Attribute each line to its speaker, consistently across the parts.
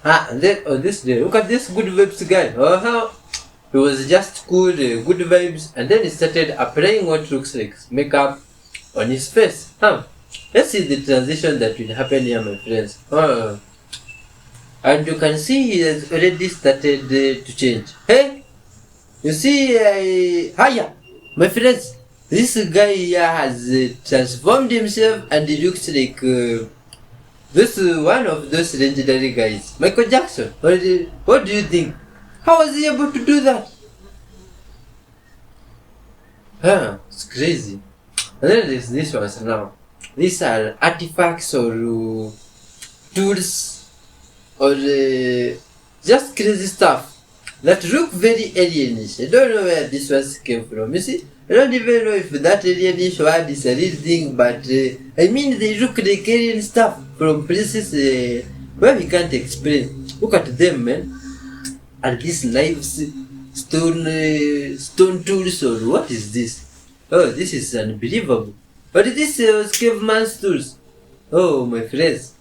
Speaker 1: And then on this day, look at this good vibes guy. How he was just cool, good vibes, and then he started applying what looks like makeup on his face. Let's see the transition that will happen here, my friends. And you can see he has already started to change. Hey, you see, hiya, my friends. This guy here has transformed himself, and he looks like this one of those legendary guys, Michael Jackson. What do you think? How was he able to do that? It's crazy. And then there's this ones now. These are artifacts or tools or just crazy stuff that look very alienish. I don't know where this ones came from. You see, I don't even know if that alienish word is a real thing, but I mean they look like alien stuff from places where we can't explain. Look at them, man. Are these knives, stone tools, or what is this? Oh, this is unbelievable. But this is caveman's tools. Oh, my friends.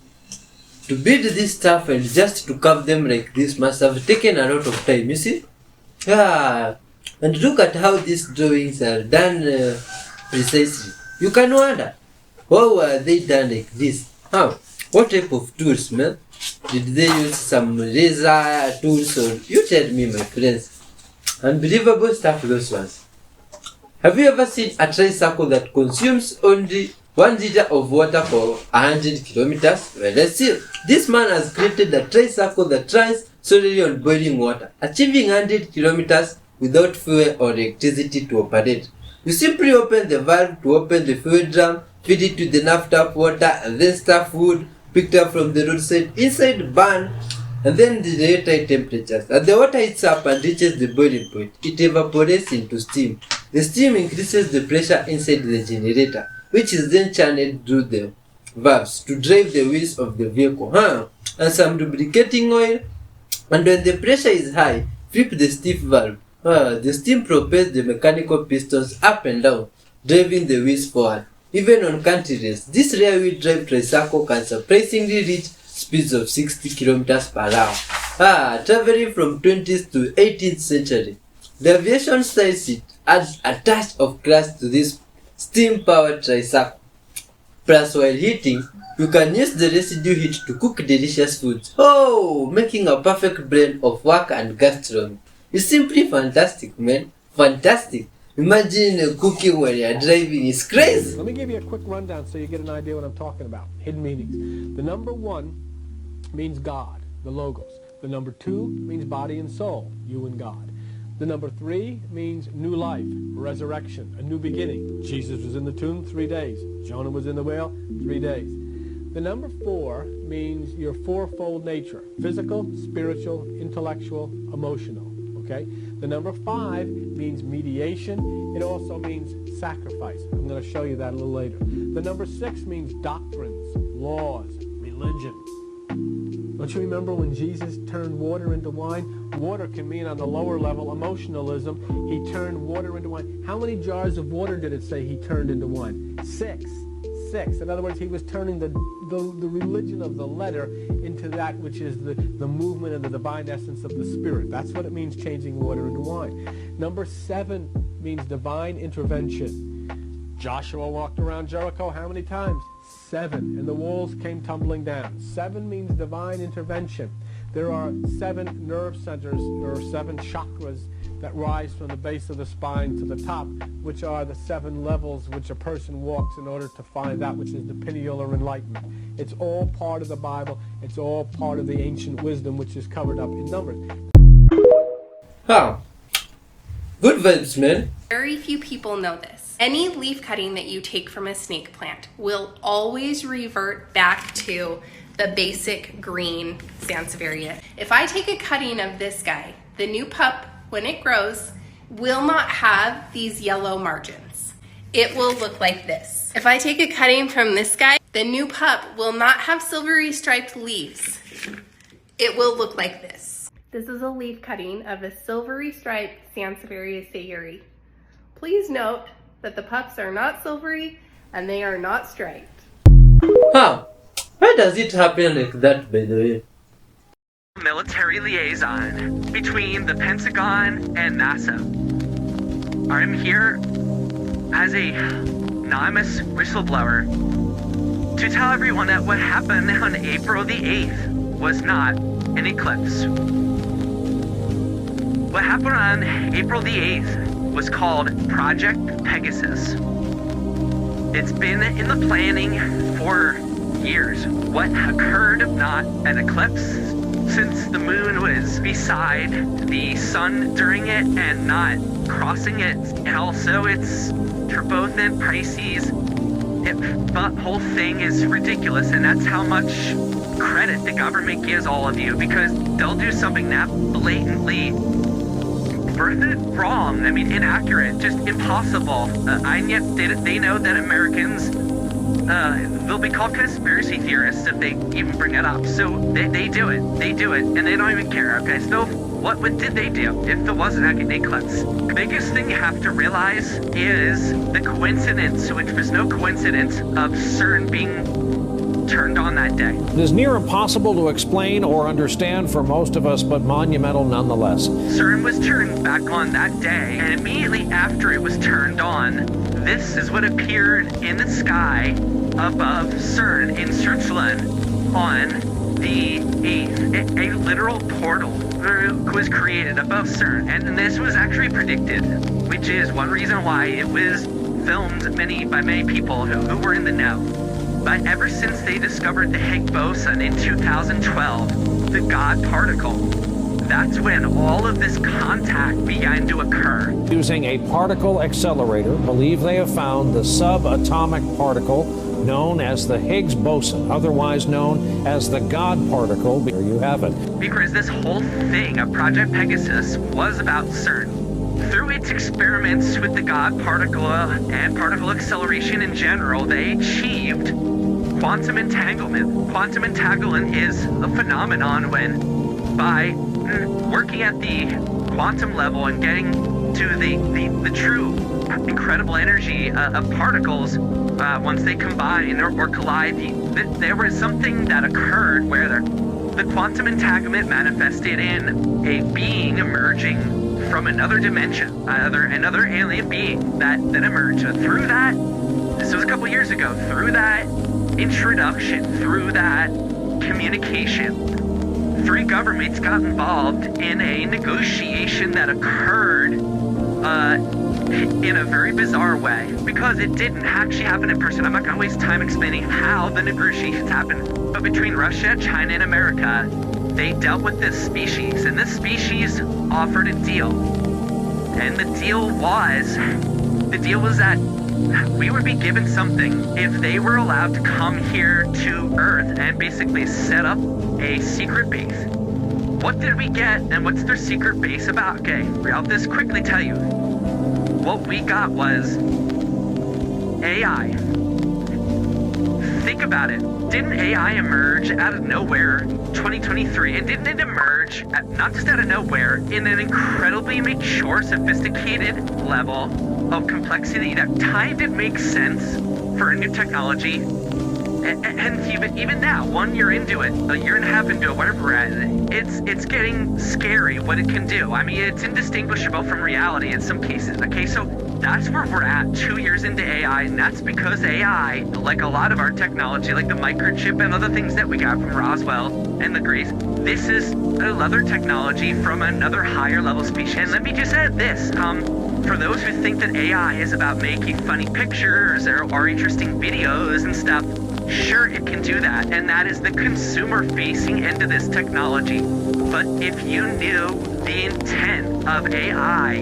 Speaker 1: To build this stuff and just to carve them like this must have taken a lot of time, you see? And look at how these drawings are done precisely. You can wonder, how are they done like this? What type of tools, man? Did they use some laser tools or... You tell me, my friends. Unbelievable stuff, those ones. Have you ever seen a tricycle that consumes only 1 liter of water for 100 kilometers? Well, let's see. This man has created a tricycle that runs solely on boiling water, achieving 100 kilometers without fuel or electricity to operate. You simply open the valve to open the fuel drum, feed it to the naphtha water, and then stuff wood picked up from the roadside, inside burn, and then the airtight temperatures. As the water heats up and reaches the boiling point, it evaporates into steam. The steam increases the pressure inside the generator, which is then channeled through the valves to drive the wheels of the vehicle. And some lubricating oil. And when the pressure is high, flip the stiff valve. The steam propels the mechanical pistons up and down, driving the wheels forward. Even on country roads, this rear-wheel drive tricycle can surprisingly reach speeds of 60 kilometers per hour. Traveling from 20th to 18th century. The aviation styles it adds a touch of class to this steam-powered tricycle. Plus, while heating, you can use the residue heat to cook delicious foods. Making a perfect blend of work and gastronomy. It's simply fantastic, man. Fantastic. Imagine cooking while you're driving. It's crazy.
Speaker 2: Let me give you a quick rundown so you get an idea what I'm talking about. Hidden meanings. The number 1 means God, the Logos. The number 2 means body and soul, you and God. The number 3 means new life, resurrection, a new beginning. Jesus was in the tomb 3 days. Jonah was in the whale 3 days. The number 4 means your fourfold nature, physical, spiritual, intellectual, emotional. Okay? The number 5 means mediation. It also means sacrifice. I'm going to show you that a little later. The number 6 means doctrines, laws, religion. Don't you remember when Jesus turned water into wine? Water can mean on the lower level emotionalism. He turned water into wine. How many jars of water did it say he turned into wine? 6. In other words, he was turning the religion of the letter into that which is the movement and the divine essence of the Spirit. That's what it means, changing water into wine. Number 7 means divine intervention. Joshua walked around Jericho how many times? 7. And the walls came tumbling down. 7 means divine intervention. There are 7 nerve centers, or 7 chakras that rise from the base of the spine to the top, which are the 7 levels which a person walks in order to find that which is the pineal or enlightenment. It's all part of the Bible. It's all part of the ancient wisdom which is covered up in Numbers.
Speaker 1: Good vibes, man.
Speaker 3: Very few people know this. Any leaf cutting that you take from a snake plant will always revert back to the basic green Sansevieria. If I take a cutting of this guy, the new pup, when it grows, will not have these yellow margins. It will look like this. If I take a cutting from this guy, the new pup will not have silvery striped leaves. It will look like this. This is a leaf cutting of a silvery striped Sansevieria sayuri. Please note that the pups are not silvery and they are not striped.
Speaker 1: Why does it happen like that, by the way?
Speaker 4: military liaison between the Pentagon and NASA. I'm here as a anonymous whistleblower to tell everyone that what happened on April the 8th was not an eclipse. What happened on April the 8th was called Project Pegasus. It's been in the planning for years. What occurred, if not an eclipse, since the moon was beside the sun during it and not crossing it, and also it's for both in Pisces. The whole thing is ridiculous, and that's how much credit the government gives all of you, because they'll do something that blatantly wrong, inaccurate, just impossible, and yet they know that Americans, they'll be called conspiracy theorists if they even bring it up. So they do it, and they don't even care. Okay, so what did they do if there wasn't an eclipse? The biggest thing you have to realize is the coincidence, which was no coincidence, of CERN being turned on that day.
Speaker 5: It is near impossible to explain or understand for most of us, but monumental nonetheless.
Speaker 4: CERN was turned back on that day, and immediately after it was turned on, this is what appeared in the sky above CERN in Switzerland on the 8th. A literal portal was created above CERN, and this was actually predicted, which is one reason why it was filmed by many people who were in the know. But ever since they discovered the Higgs boson in 2012, the God particle, that's when all of this contact began to occur.
Speaker 5: Using a particle accelerator, believe they have found the subatomic particle known as the Higgs boson, otherwise known as the God particle. There you have it.
Speaker 4: Because this whole thing of Project Pegasus was about CERN. Through its experiments with the God particle and particle acceleration in general, they achieved quantum entanglement. Quantum entanglement is a phenomenon when, by working at the quantum level and getting to the true incredible energy of particles, once they combine or collide, there was something that occurred where the quantum entanglement manifested in a being emerging from another dimension, another alien being that emerged. Through that, this was a couple years ago, through that introduction, through that communication, three governments got involved in a negotiation that occurred in a very bizarre way, because it didn't actually happen in person. I'm not going to waste time explaining how the negotiations happened, but between Russia, China, and America, they dealt with this species, and this species offered a deal. And the deal was that we would be given something if they were allowed to come here to Earth and basically set up a secret base. What did we get, and what's their secret base about? Okay, I'll just quickly tell you. What we got was AI. Think about it. Didn't AI emerge out of nowhere 2023? And didn't it emerge not just out of nowhere, in an incredibly mature, sophisticated level of complexity that kind of makes sense for a new technology? And even now, 1 year into it, a year and a half into it, whatever we're at, it's getting scary what it can do. It's indistinguishable from reality in some cases. Okay, so that's where we're at 2 years into AI, and that's because AI, like a lot of our technology, like the microchip and other things that we got from Roswell and the Greece, this is another technology from another higher level species. And let me just add this, for those who think that AI is about making funny pictures or interesting videos and stuff, sure, it can do that, and that is the consumer-facing end of this technology. But if you knew the intent of AI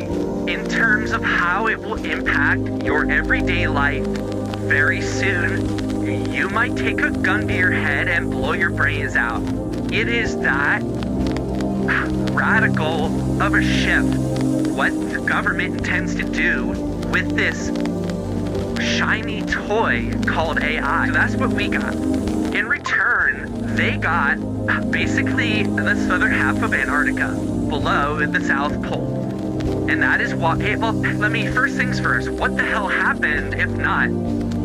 Speaker 4: in terms of how it will impact your everyday life, very soon, you might take a gun to your head and blow your brains out. It is that radical of a shift. What the government intends to do with this shiny toy called AI. So that's what we got. In return, they got basically the southern half of Antarctica, below the South Pole. And that is what, well, let me, first things first, what the hell happened if not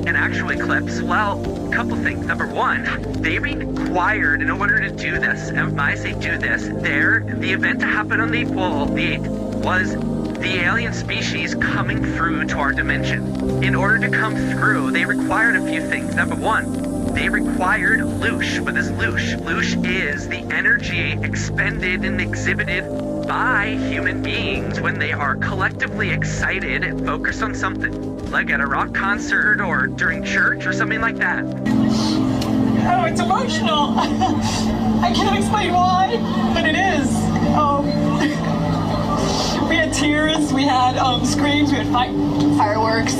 Speaker 4: an actual eclipse? Well, a couple things. Number one, they required, in order to do this, and when I say do this, the event to happen on the 8th was the alien species coming through to our dimension. In order to come through, they required a few things. Number one, they required loosh. What is loosh? Loosh is the energy expended and exhibited by human beings when they are collectively excited and focused on something, like at a rock concert or during church or something like that.
Speaker 6: Oh, it's emotional. I can't explain why, but it is. We had tears, we had screams, we had fireworks.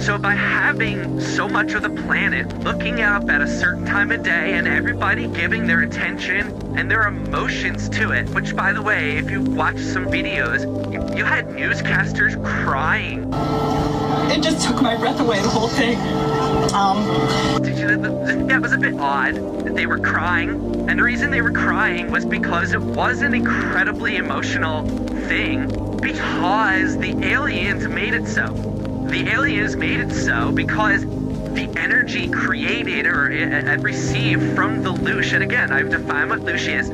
Speaker 4: So by having so much of the planet looking up at a certain time of day and everybody giving their attention and their emotions to it, which by the way, if you watch some videos, you had newscasters crying.
Speaker 6: It just took my breath away, the whole thing.
Speaker 4: That was a bit odd that they were crying, and the reason they were crying was because it was an incredibly emotional thing, because the aliens made it so. The aliens made it so because the energy created or received from the loosh, and again, I've defined what loosh is.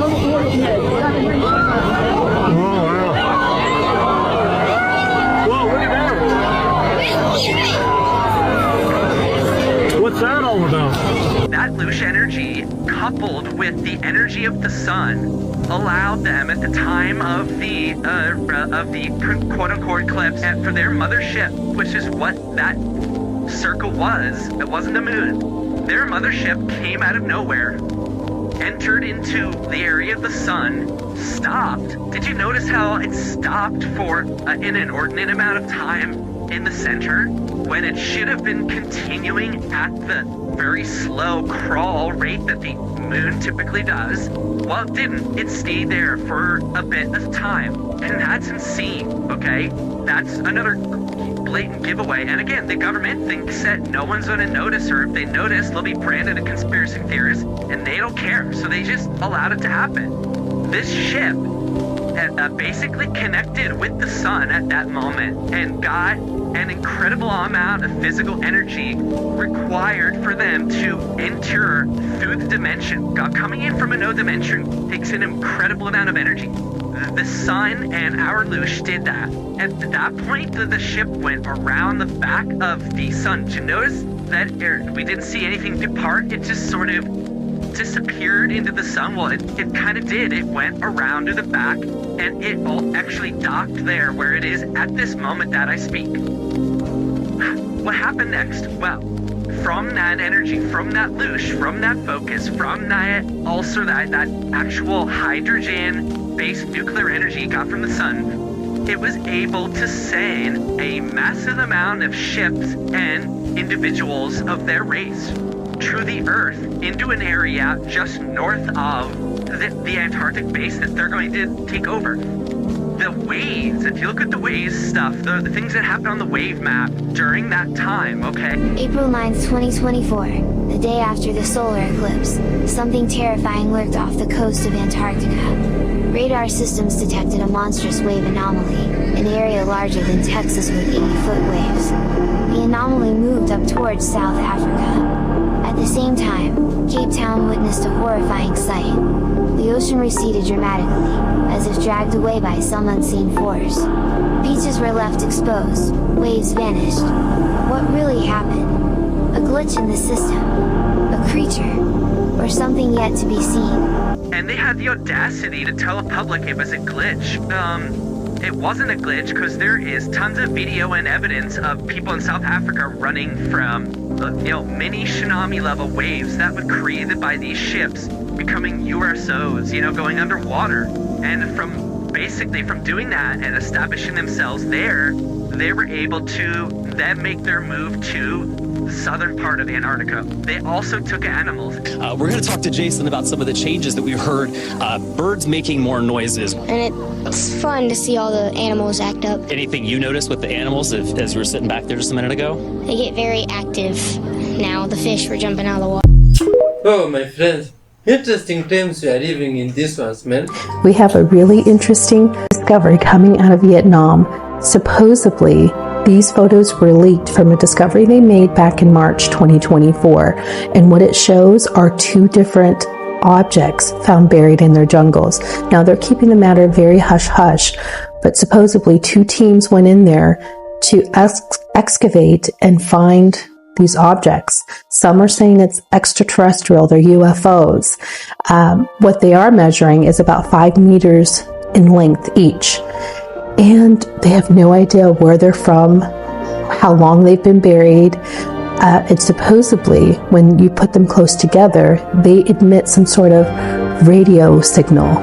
Speaker 7: What's that all about?
Speaker 4: That loosh energy, coupled with the energy of the sun, allowed them at the time of the quote-unquote eclipse and for their mothership, which is what that circle was. It wasn't the moon. Their mothership came out of nowhere, entered into the area of the sun, stopped. Did you notice how it stopped for an inordinate amount of time in the center when it should have been continuing at the very slow crawl rate that the moon typically does? Well, it didn't. It stayed there for a bit of time. And that's insane, okay? That's another blatant giveaway. And again, the government thinks that no one's going to notice, or if they notice, they'll be branded a conspiracy theorist, and they don't care. So they just allowed it to happen. This ship basically connected with the sun at that moment and got an incredible amount of physical energy required for them to enter through the dimension. God coming in from another dimension takes an incredible amount of energy. The sun and our loosh did that. At that point, the ship went around the back of the sun. Did you notice that we didn't see anything depart? It just sort of disappeared into the sun. Well, it kind of did. It went around to the back, and it all actually docked there where it is at this moment that I speak. What happened next? Well, from that energy, from that loosh, from that focus, from that also that actual hydrogen-based nuclear energy it got from the sun, it was able to send a massive amount of ships and individuals of their race through the Earth into an area just north of the Antarctic base that they're going to take over. The waves, if you look at the waves stuff, the things that happen on the wave map during that time, okay?
Speaker 8: April 9th, 2024, the day after the solar eclipse, something terrifying lurked off the coast of Antarctica. Radar systems detected a monstrous wave anomaly, an area larger than Texas with 80-foot waves. The anomaly moved up towards South Africa. At the same time, Cape Town witnessed a horrifying sight. The ocean receded dramatically, as if dragged away by some unseen force. Beaches were left exposed, waves vanished. What really happened? A glitch in the system? A creature? Or something yet to be seen?
Speaker 4: And they had the audacity to tell the public it was a glitch. It wasn't a glitch because there is tons of video and evidence of people in South Africa running from mini tsunami level waves that were created by these ships becoming USOs, going underwater. And from doing that and establishing themselves there, they were able to then make their move to the southern part of Antarctica. They also took animals.
Speaker 9: We're going to talk to Jason about some of the changes that we've heard. Birds making more noises.
Speaker 10: And it's fun to see all the animals act up.
Speaker 9: Anything you noticed with the animals as you were sitting back there just a minute ago?
Speaker 10: They get very active now. The fish were jumping out of the water.
Speaker 1: Oh, my friends, Interesting times we are living in this ones, man.
Speaker 11: We have a really interesting discovery coming out of Vietnam. Supposedly, these photos were leaked from a discovery they made back in March 2024. And what it shows are two different objects found buried in their jungles. Now, they're keeping the matter very hush-hush, but supposedly two teams went in there to excavate and find these objects. Some are saying it's extraterrestrial, they're UFOs. What they are measuring is about 5 meters in length each. And they have no idea where they're from, how long they've been buried. And supposedly, when you put them close together, they emit some sort of radio signal.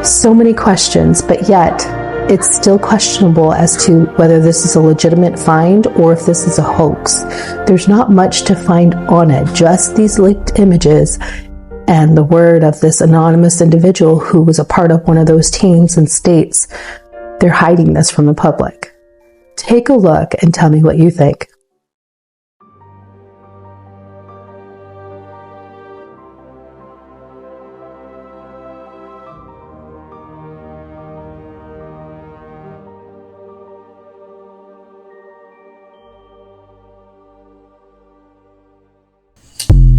Speaker 11: So many questions, but yet it's still questionable as to whether this is a legitimate find or if this is a hoax. There's not much to find on it, just these leaked images and the word of this anonymous individual who was a part of one of those teams and states they're hiding this from the public. Take a look and tell me what you think.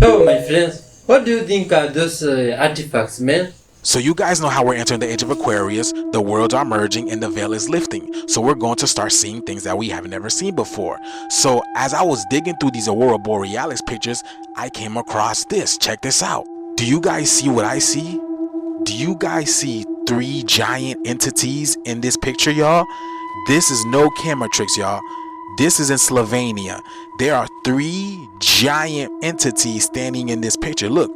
Speaker 1: Oh, my friends, what do you think are those artifacts, man?
Speaker 12: So you guys know how we're entering the age of Aquarius, the worlds are merging and the veil is lifting. So we're going to start seeing things that we have never seen before. So as I was digging through these aurora borealis pictures, I came across this. Check this out. Do you guys see what I see? Do you guys see 3 giant entities in this picture, y'all? This is no camera tricks, y'all. This is in Slovenia. There are 3 giant entities standing in this picture. Look,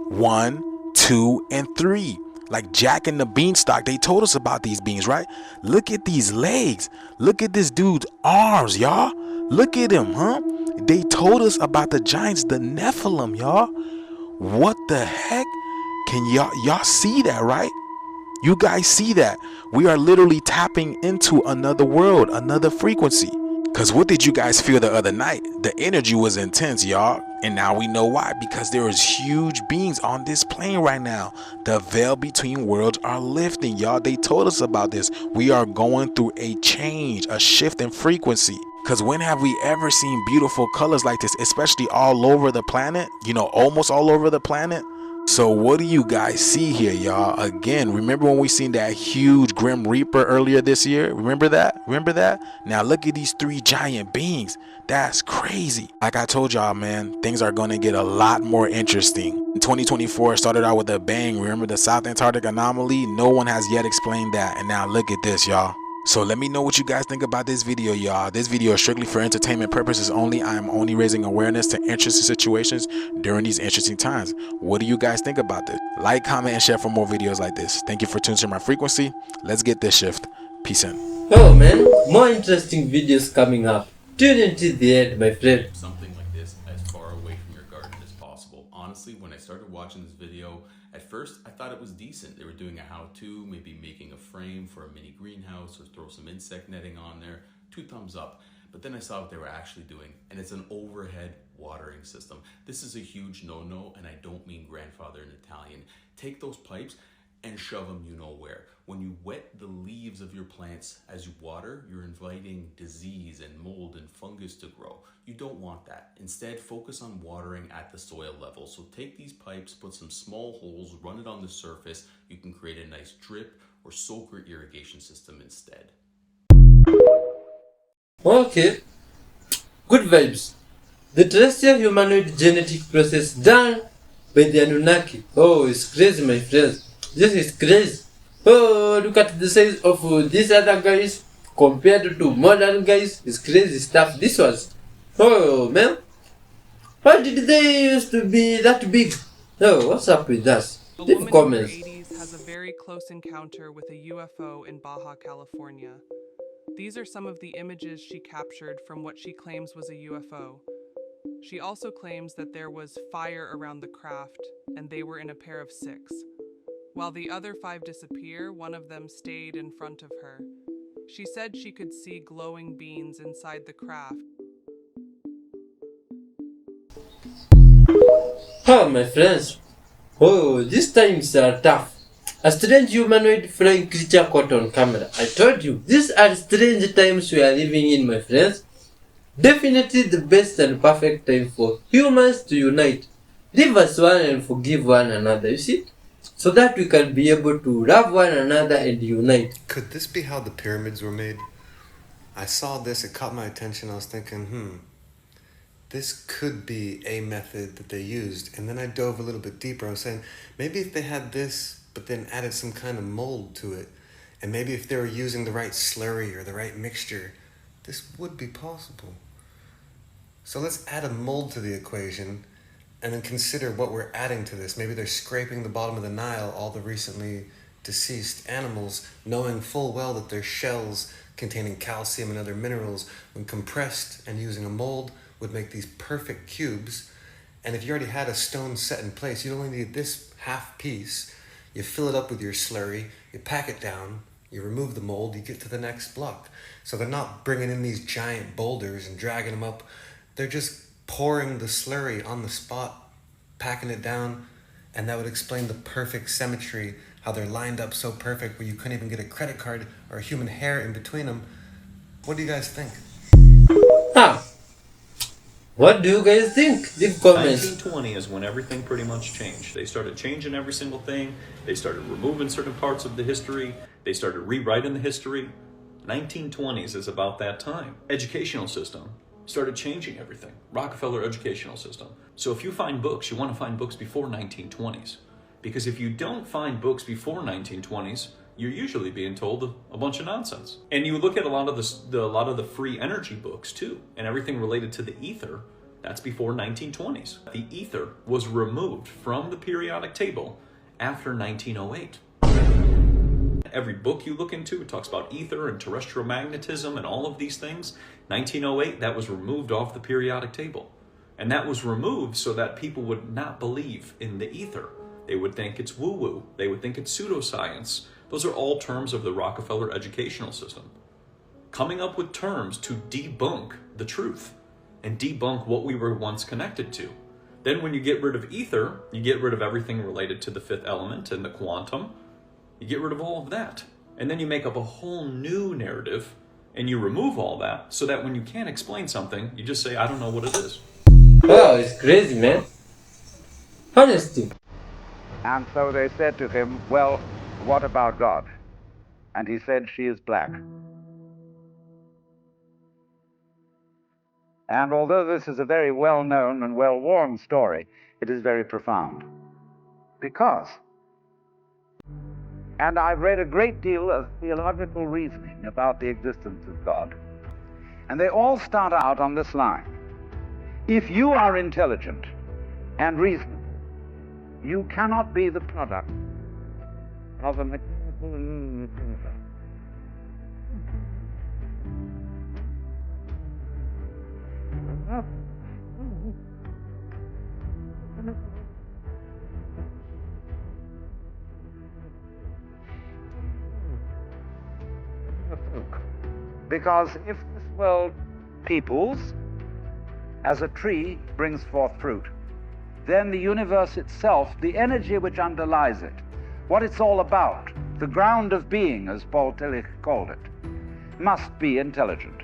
Speaker 12: 1, 2, and 3. Like Jack and the Beanstalk, they told us about these beings, right? Look at these legs. Look at this dude's arms, y'all. Look at him, huh? They told us about the giants, the Nephilim, y'all. What the heck? Can y'all see that, right? You guys see that? We are literally tapping into another world, another frequency. Because what did you guys feel the other night? The energy was intense, y'all. And now we know why. Because there is huge beings on this plane right now. The veil between worlds are lifting, y'all. They told us about this. We are going through a change, a shift in frequency. Because when have we ever seen beautiful colors like this, especially all over the planet? You know, almost all over the planet. So what do you guys see here, y'all? Again, remember when we seen that huge Grim Reaper earlier this year? Remember that? Remember that? Now look at these 3 giant beings. That's crazy. Like I told y'all, man, things are going to get a lot more interesting. 2024 started out with a bang. Remember the South Antarctic anomaly? No one has yet explained that. And now look at this, y'all. So let me know what you guys think about this video, y'all. This video is strictly for entertainment purposes only. I am only raising awareness to interesting situations during these interesting times. What do you guys think about this? Like, comment, and share for more videos like this. Thank you for tuning to my frequency. Let's get this shift. Peace in.
Speaker 1: Oh man, more interesting videos coming up. Tune into the end, my friend.
Speaker 13: Something like this as far away from your garden as possible. Honestly, when I started watching this video, at first I thought it was decent. They were doing a how-to, maybe making a frame for a mini greenhouse or throw some insect netting on there. 2 thumbs up. But then I saw what they were actually doing, and it's an overhead watering system. This is a huge no-no, and I don't mean grandfather in Italian. Take those pipes and shove them you know where. When you wet the leaves of your plants as you water, you're inviting disease and mold and fungus to grow. You don't want that. Instead, focus on watering at the soil level. So take these pipes, put some small holes, run it on the surface. You can create a nice drip or soaker irrigation system instead.
Speaker 1: Okay, good vibes. The terrestrial humanoid genetic process done by the Anunnaki. Oh, it's crazy, my friends. This is crazy. Oh, look at the size of these other guys compared to modern guys. It's crazy stuff. This was. Oh, man. Why did they used to be that big? Oh, what's up with us? Leave comments.
Speaker 14: A woman in her 80s has a very close encounter with a UFO in Baja California. These are some of the images she captured from what she claims was a UFO. She also claims that there was fire around the craft, and they were in a pair of 6. While the other 5 disappear, one of them stayed in front of her. She said she could see glowing beings inside the craft.
Speaker 1: Oh, my friends, Oh, these times are tough. A strange humanoid flying creature caught on camera. I told you, these are strange times we are living in, my friends. Definitely the best and perfect time for humans to unite. Leave us one and forgive one another, you see? So that we can be able to love one another and unite.
Speaker 15: Could this be how the pyramids were made? I saw this, it caught my attention, I was thinking, this could be a method that they used. And then I dove a little bit deeper. I was saying, maybe if they had this, but then added some kind of mold to it, and maybe if they were using the right slurry or the right mixture, this would be possible. So let's add a mold to the equation and then consider what we're adding to this. Maybe they're scraping the bottom of the Nile, all the recently deceased animals, knowing full well that their shells containing calcium and other minerals, when compressed and using a mold, would make these perfect cubes. And if you already had a stone set in place, you only need this half piece. You fill it up with your slurry, you pack it down, you remove the mold, you get to the next block. So they're not bringing in these giant boulders and dragging them up. They're just pouring the slurry on the spot, packing it down, and that would explain the perfect symmetry, how they're lined up so perfect where you couldn't even get a credit card or a human hair in between them. What do you guys think?
Speaker 1: What do you guys think? Leave comments.
Speaker 16: 1920 is when everything pretty much changed. They started changing every single thing. They started removing certain parts of the history. They started rewriting the history. 1920s is about that time. Educational system started changing everything. Rockefeller educational system. So if you find books, you want to find books before 1920s. Because if you don't find books before 1920s, you're usually being told a bunch of nonsense. And you look at a lot of the free energy books too, and everything related to the ether, that's before 1920s. The ether was removed from the periodic table after 1908. Every book you look into, it talks about ether and terrestrial magnetism and all of these things. 1908, that was removed off the periodic table. And that was removed so that people would not believe in the ether. They would think it's woo-woo. They would think it's pseudoscience. Those are all terms of the Rockefeller educational system. Coming up with terms to debunk the truth and debunk what we were once connected to. Then when you get rid of ether, you get rid of everything related to the fifth element and the quantum. You get rid of all of that. And then you make up a whole new narrative and you remove all that so that when you can't explain something, you just say, I don't know what it is.
Speaker 1: Wow, it's crazy, man. Honestly.
Speaker 17: And so they said to him, well, what about God? And he said, she is black. And although this is a very well-known and well-worn story, it is very profound. Because, and I've read a great deal of theological reasoning about the existence of God, and they all start out on this line. If you are intelligent and reasonable, you cannot be the product of a mechanical universe. Because if this world peoples, as a tree brings forth fruit, then the universe itself, the energy which underlies it, what it's all about, the ground of being, as Paul Tillich called it, must be intelligent.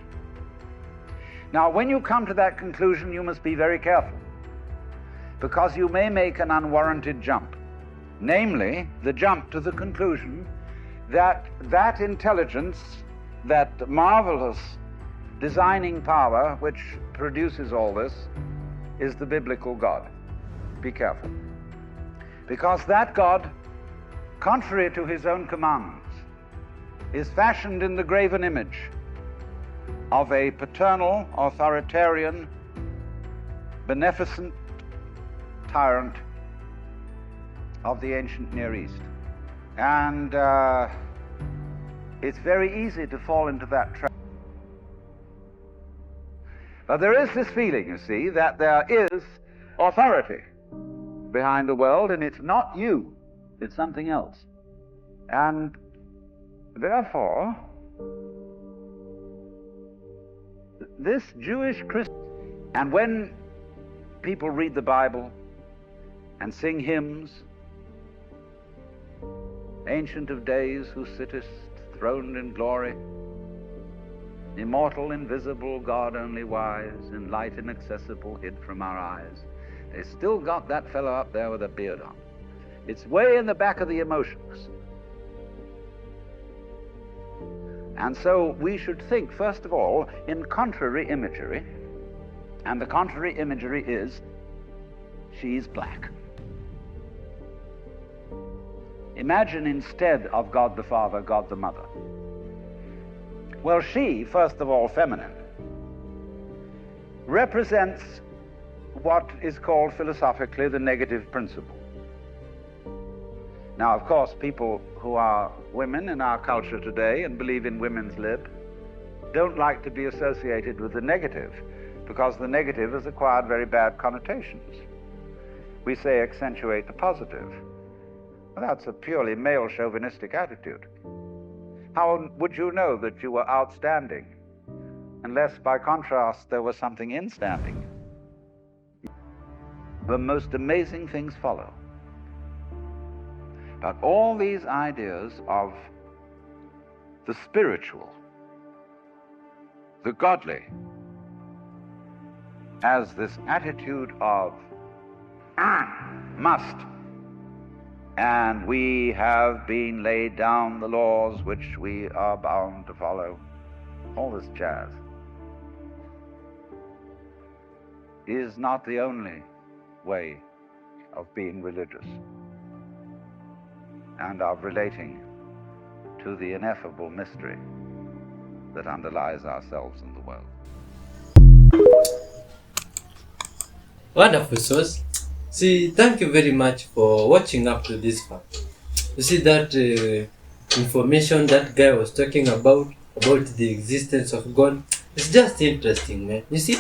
Speaker 17: Now, when you come to that conclusion, you must be very careful, because you may make an unwarranted jump, namely, the jump to the conclusion that that intelligence, that marvelous designing power which produces all this, is the biblical God. Be careful. Because that God, contrary to his own commandments, is fashioned in the graven image of a paternal, authoritarian, beneficent tyrant of the ancient Near East. And it's very easy to fall into that trap. But there is this feeling, you see, that there is authority behind the world, and it's not you, it's something else. And therefore, this Jewish Christian, and when people read the Bible and sing hymns Ancient of days, who sittest throned in glory, immortal, invisible, God only wise, in light inaccessible, hid from our eyes. They still got that fellow up there with a beard on. It's way in the back of the emotions. And so we should think, first of all, in contrary imagery. And the contrary imagery is, she's black. Imagine instead of God the Father, God the Mother. Well, she, first of all, feminine, represents what is called philosophically the negative principle. Now, of course, people who are women in our culture today and believe in women's lib don't like to be associated with the negative, because the negative has acquired very bad connotations. We say accentuate the positive. Well, that's a purely male chauvinistic attitude. How would you know that you were outstanding unless, by contrast, there was something instanding? The most amazing things follow. But all these ideas of the spiritual, the godly, as this attitude of must, and we have been laid down the laws which we are bound to follow, all this jazz, is not the only way of being religious and of relating to the ineffable mystery that underlies ourselves and the world.
Speaker 1: Wonderful source. See, thank you very much for watching up to this part. You see that information that guy was talking about the existence of God, it's just interesting, man. You see,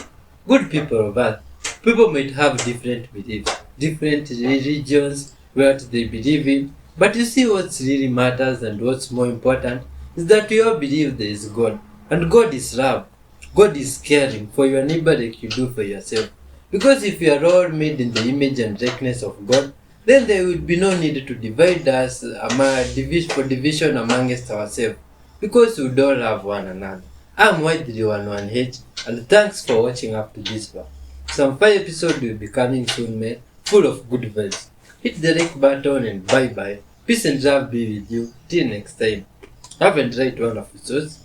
Speaker 1: good people of earth, people might have different beliefs, different religions, what they believe in, but you see what really matters and what's more important is that we all believe there is God, and God is love. God is caring for your neighbor like you do for yourself. Because if we are all made in the image and likeness of God, then there would be no need to divide us for division amongst ourselves, because we would all love one another. I'm Y311H, and thanks for watching up to this part. Some 5 episodes will be coming soon, man, full of good vibes. Hit the like button and bye bye. Peace and love be with you. Till next time. Have a great one of episodes.